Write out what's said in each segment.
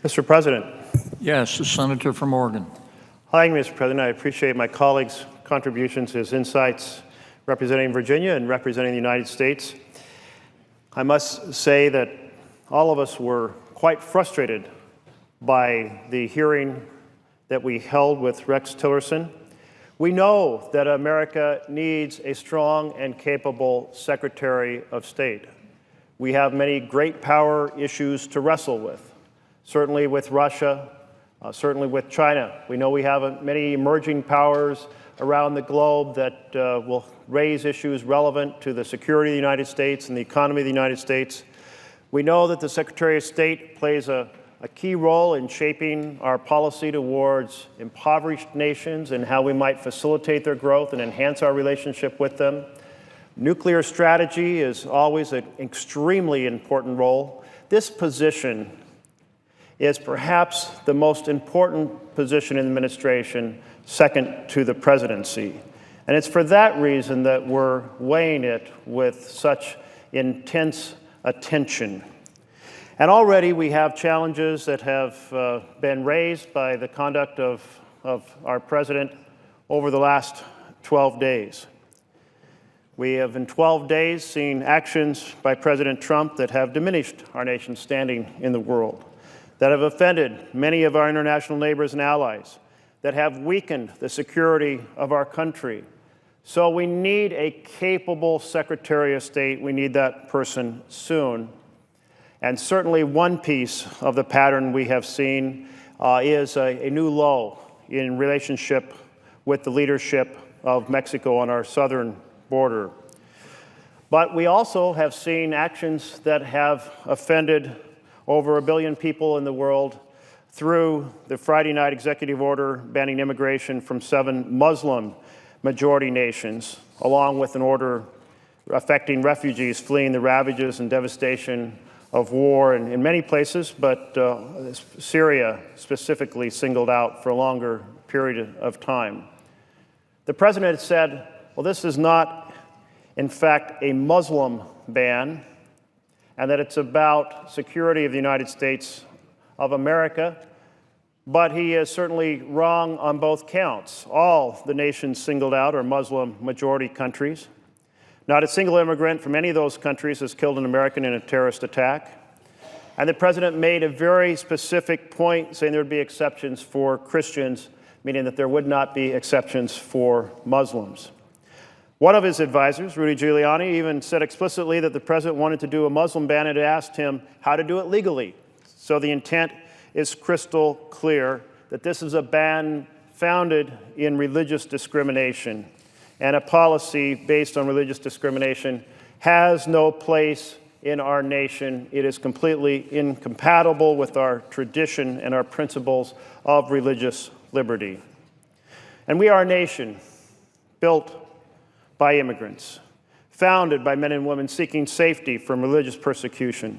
Mr. President. Yes, the Senator from Oregon. Hi, Mr. President. I appreciate my colleagues' contributions, his insights representing Virginia and representing the United States. I must say that all of us were quite frustrated by the hearing that we held with Rexx Tillerson. We know that America needs a strong and capable Secretary of State. We have many great power issues to wrestle with, certainly with Russia, certainly with China. We know we have many emerging powers around the globe that will raise issues relevant to the security of the United States and the economy of the United States. We know that the Secretary of State plays a key role in shaping our policy towards impoverished nations and how we might facilitate their growth and enhance our relationship with them. Nuclear strategy is always an extremely important role. This position is perhaps the most important position in the administration, second to the presidency. And it's for that reason that we're weighing it with such intense attention. And already we have challenges that have been raised by the conduct of our president over the last 12 days. We have in 12 days seen actions by President Trump that have diminished our nation's standing in the world, that have offended many of our international neighbors and allies, that have weakened the security of our country. So we need a capable Secretary of State. We need that person soon. And certainly one piece of the pattern we have seen is a new low in relationship with the leadership of Mexico on our southern border. But we also have seen actions that have offended over 1 billion people in the world through the Friday night executive order banning immigration from 7 Muslim-majority nations, along with an order affecting refugees fleeing the ravages and devastation of war in many places, but Syria specifically singled out for a longer period of time. The president said, well, this is not, in fact, a Muslim ban, and that it's about security of the United States of America, but he is certainly wrong on both counts. All the nations singled out are Muslim-majority countries. Not a single immigrant from any of those countries has killed an American in a terrorist attack. And the president made a very specific point, saying there would be exceptions for Christians, meaning that there would not be exceptions for Muslims. One of his advisors, Rudy Giuliani, even said explicitly that the president wanted to do a Muslim ban and had asked him how to do it legally. So the intent is crystal clear that this is a ban founded in religious discrimination. And a policy based on religious discrimination has no place in our nation. It is completely incompatible with our tradition and our principles of religious liberty. And we are a nation built by immigrants, founded by men and women seeking safety from religious persecution,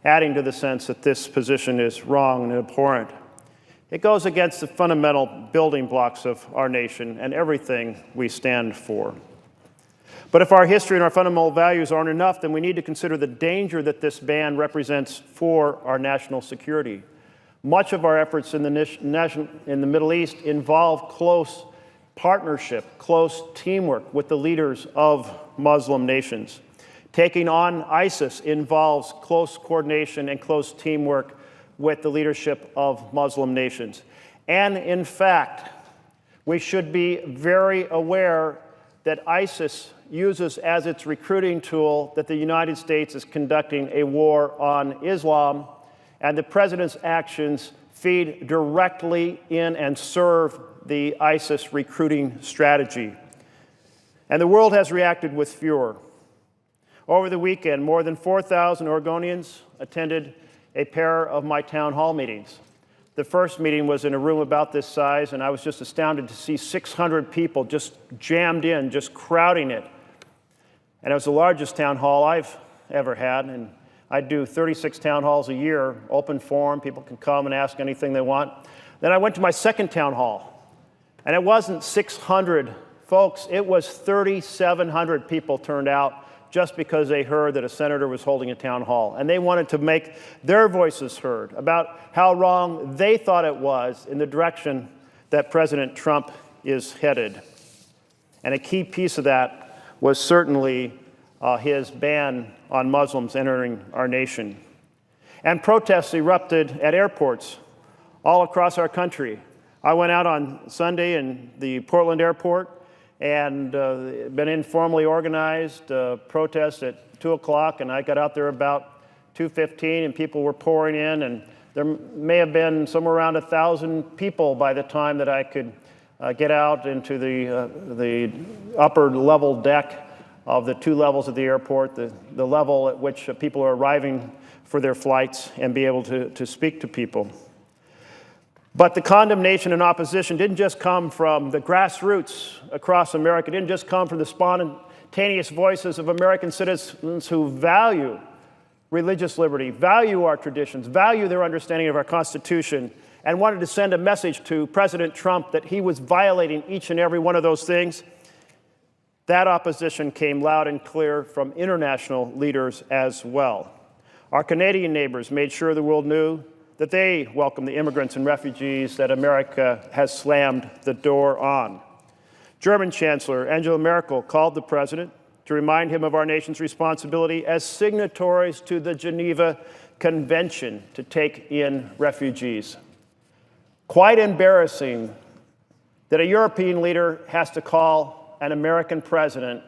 adding to the sense that this position is wrong and abhorrent. It goes against the fundamental building blocks of our nation and everything we stand for. But if our history and our fundamental values aren't enough, then we need to consider the danger that this ban represents for our national security. Much of our efforts in the Middle East involve close partnership, close teamwork with the leaders of Muslim nations. Taking on ISIS involves close coordination and close teamwork with the leadership of Muslim nations. And in fact, we should be very aware that ISIS uses as its recruiting tool that the United States is conducting a war on Islam, and the president's actions feed directly in and serve the ISIS recruiting strategy. And the world has reacted with furor. Over the weekend, more than 4,000 Oregonians attended a pair of my town hall meetings. The first meeting was in a room about this size, and I was just astounded to see 600 people just jammed in, just crowding it. And it was the largest town hall I've ever had, and I do 36 town halls a year, open forum, people can come and ask anything they want. Then I went to my second town hall, and it wasn't 600 folks, it was 3,700 people turned out just because they heard that a senator was holding a town hall. And they wanted to make their voices heard about how wrong they thought it was in the direction that President Trump is headed. And a key piece of that was certainly his ban on Muslims entering our nation. And protests erupted at airports all across our country. I went out on Sunday in the Portland airport and been informally organized protest at 2 o'clock, and I got out there about 2:15, and people were pouring in, and there may have been somewhere around 1,000 people by the time that I could get out into the upper level deck of the 2 levels of the airport, the level at which people are arriving for their flights, and be able to speak to people. But the condemnation and opposition didn't just come from the grassroots across America. It didn't just come from the spontaneous voices of American citizens who value religious liberty, value our traditions, value their understanding of our Constitution, and wanted to send a message to President Trump that he was violating each and every one of those things. That opposition came loud and clear from international leaders as well. Our Canadian neighbors made sure the world knew that they welcome the immigrants and refugees that America has slammed the door on. German Chancellor Angela Merkel called the president to remind him of our nation's responsibility as signatories to the Geneva Convention to take in refugees. Quite embarrassing that a European leader has to call an American president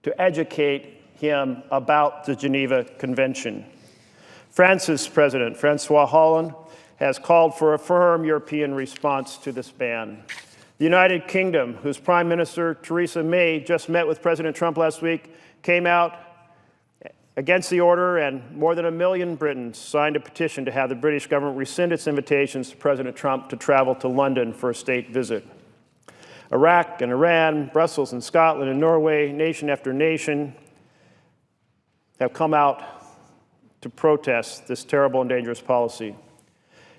to educate him about the Geneva Convention. France's president, Francois Hollande, has called for a firm European response to this ban. The United Kingdom, whose Prime Minister Theresa May just met with President Trump last week, came out against the order, and more than 1 million Britons signed a petition to have the British government rescind its invitations to President Trump to travel to London for a state visit. Iraq and Iran, Brussels and Scotland and Norway, nation after nation, have come out to protest this terrible and dangerous policy.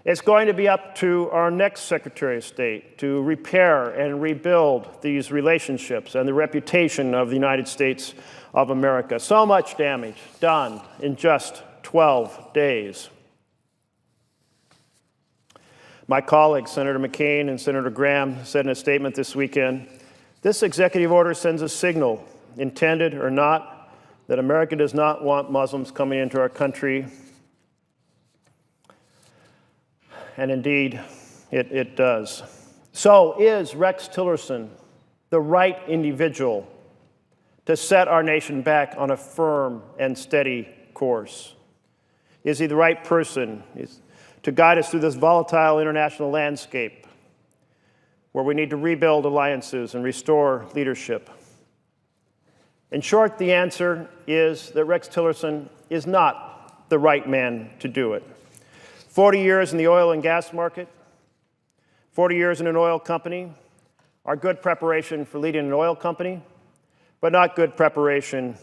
It's going to be up to our next Secretary of State to repair and rebuild these relationships and the reputation of the United States of America. So much damage done in just 12 days. My colleagues, Senator McCain and Senator Graham, said in a statement this weekend, this executive order sends a signal, intended or not, that America does not want Muslims coming into our country. And indeed, it does. So is Rexx Tillerson the right individual to set our nation back on a firm and steady course? Is he the right person to guide us through this volatile international landscape where we need to rebuild alliances and restore leadership? In short, the answer is that Rexx Tillerson is not the right man to do it. 40 years in the oil and gas market, 40 years in an oil company are good preparation for leading an oil company, but not good preparation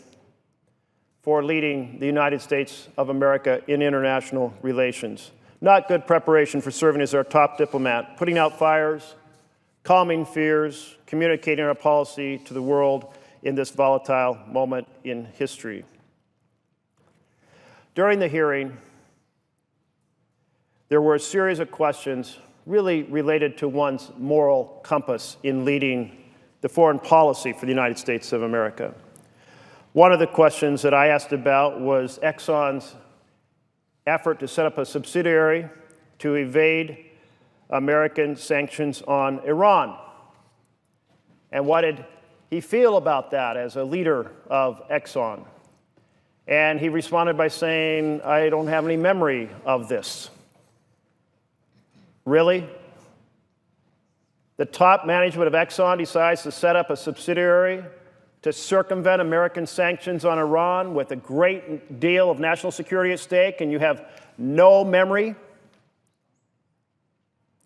for leading the United States of America in international relations. Not good preparation for serving as our top diplomat, putting out fires, calming fears, communicating our policy to the world in this volatile moment in history. During the hearing, there were a series of questions really related to one's moral compass in leading the foreign policy for the United States of America. One of the questions that I asked about was Exxon's effort to set up a subsidiary to evade American sanctions on Iran. And what did he feel about that as a leader of Exxon? And he responded by saying, I don't have any memory of this. Really? The top management of Exxon decides to set up a subsidiary to circumvent American sanctions on Iran with a great deal of national security at stake, and you have no memory?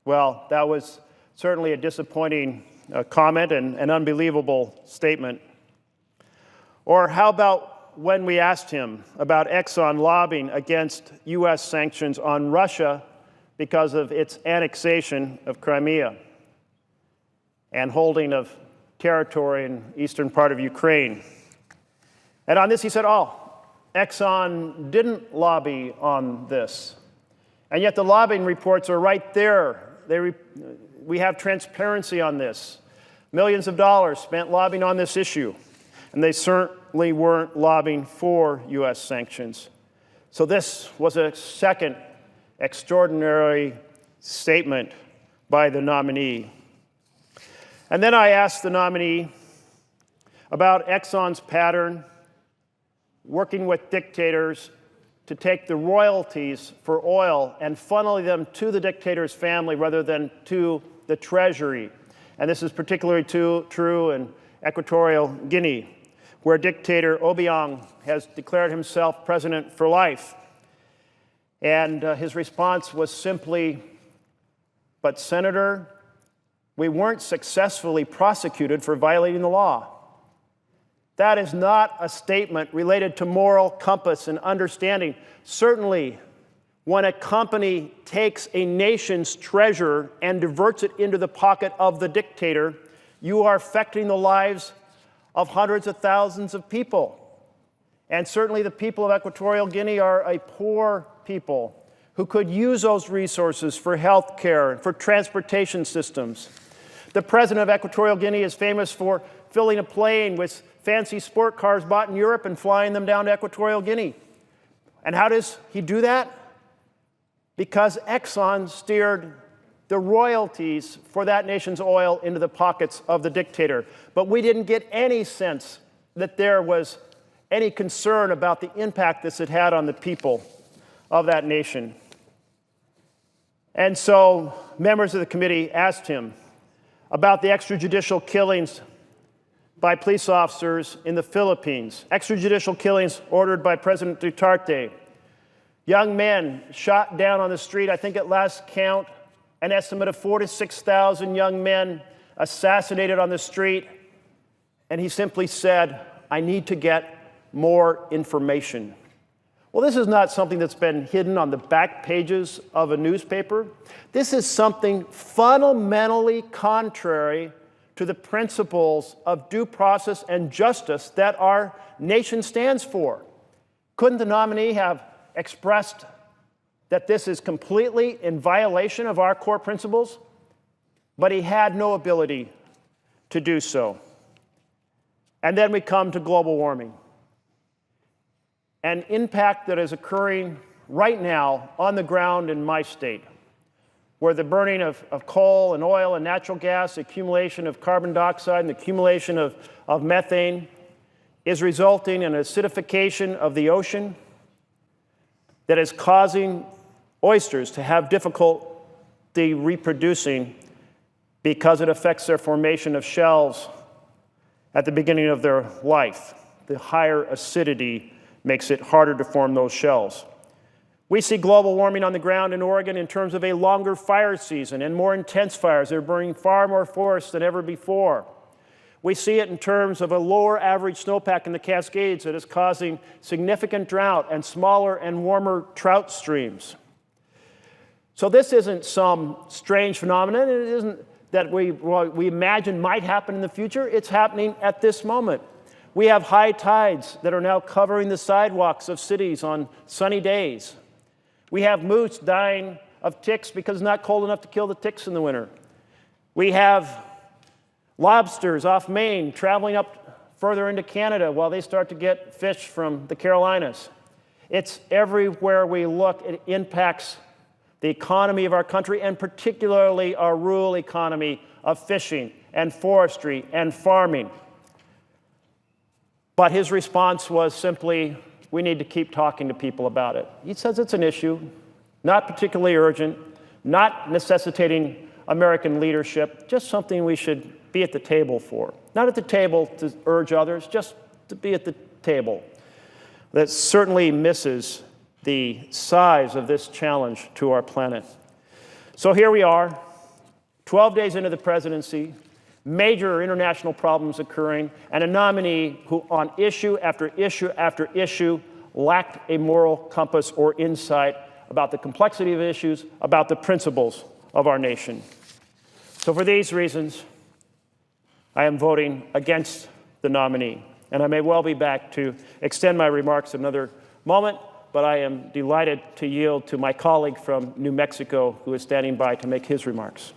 Well, that was certainly a disappointing comment and an unbelievable statement. Or how about when we asked him about Exxon lobbying against U.S. sanctions on Russia because of its annexation of Crimea and holding of territory in the eastern part of Ukraine? And on this, he said, oh, Exxon didn't lobby on this. And yet the lobbying reports are right there. We have transparency on this. Millions of dollars spent lobbying on this issue. And they certainly weren't lobbying for U.S. sanctions. So this was a second extraordinary statement by the nominee. And then I asked the nominee about Exxon's pattern working with dictators to take the royalties for oil and funnel them to the dictator's family rather than to the treasury. And this is particularly true in Equatorial Guinea, where dictator Obiang has declared himself president for life. And his response was simply, but Senator, we weren't successfully prosecuted for violating the law. That is not a statement related to moral compass and understanding. Certainly, when a company takes a nation's treasure and diverts it into the pocket of the dictator, you are affecting the lives of hundreds of thousands of people. And certainly the people of Equatorial Guinea are a poor people who could use those resources for health care and for transportation systems. The president of Equatorial Guinea is famous for filling a plane with fancy sport cars bought in Europe and flying them down to Equatorial Guinea. And how does he do that? Because Exxon steered the royalties for that nation's oil into the pockets of the dictator. But we didn't get any sense that there was any concern about the impact this had had on the people of that nation. And so members of the committee asked him about the extrajudicial killings by police officers in the Philippines, extrajudicial killings ordered by President Duterte, young men shot down on the street. I think at last count, an estimate of 4,000 to 6,000 young men assassinated on the street. And he simply said, I need to get more information. Well, this is not something that's been hidden on the back pages of a newspaper. This is something fundamentally contrary to the principles of due process and justice that our nation stands for. Couldn't the nominee have expressed that this is completely in violation of our core principles? But he had no ability to do so. And then we come to global warming, an impact that is occurring right now on the ground in my state, where the burning of coal and oil and natural gas, the accumulation of carbon dioxide and the accumulation of methane is resulting in acidification of the ocean that is causing oysters to have difficulty reproducing because it affects their formation of shells at the beginning of their life. The higher acidity makes it harder to form those shells. We see global warming on the ground in Oregon in terms of a longer fire season and more intense fires. They're burning far more forests than ever before. We see it in terms of a lower average snowpack in the Cascades that is causing significant drought and smaller and warmer trout streams. So this isn't some strange phenomenon. It isn't that we imagine might happen in the future. It's happening at this moment. We have high tides that are now covering the sidewalks of cities on sunny days. We have moose dying of ticks because it's not cold enough to kill the ticks in the winter. We have lobsters off Maine traveling up further into Canada while they start to get fish from the Carolinas. It's everywhere we look, it impacts the economy of our country, and particularly our rural economy of fishing and forestry and farming. But his response was simply, we need to keep talking to people about it. He says it's an issue, not particularly urgent, not necessitating American leadership, just something we should be at the table for. Not at the table to urge others, just to be at the table. That certainly misses the size of this challenge to our planet. So here we are, 12 days into the presidency, major international problems occurring, and a nominee who on issue after issue after issue lacked a moral compass or insight about the complexity of issues, about the principles of our nation. So for these reasons, I am voting against the nominee. and I may well be back to extend my remarks another moment, but I am delighted to yield to my colleague from New Mexico who is standing by to make his remarks.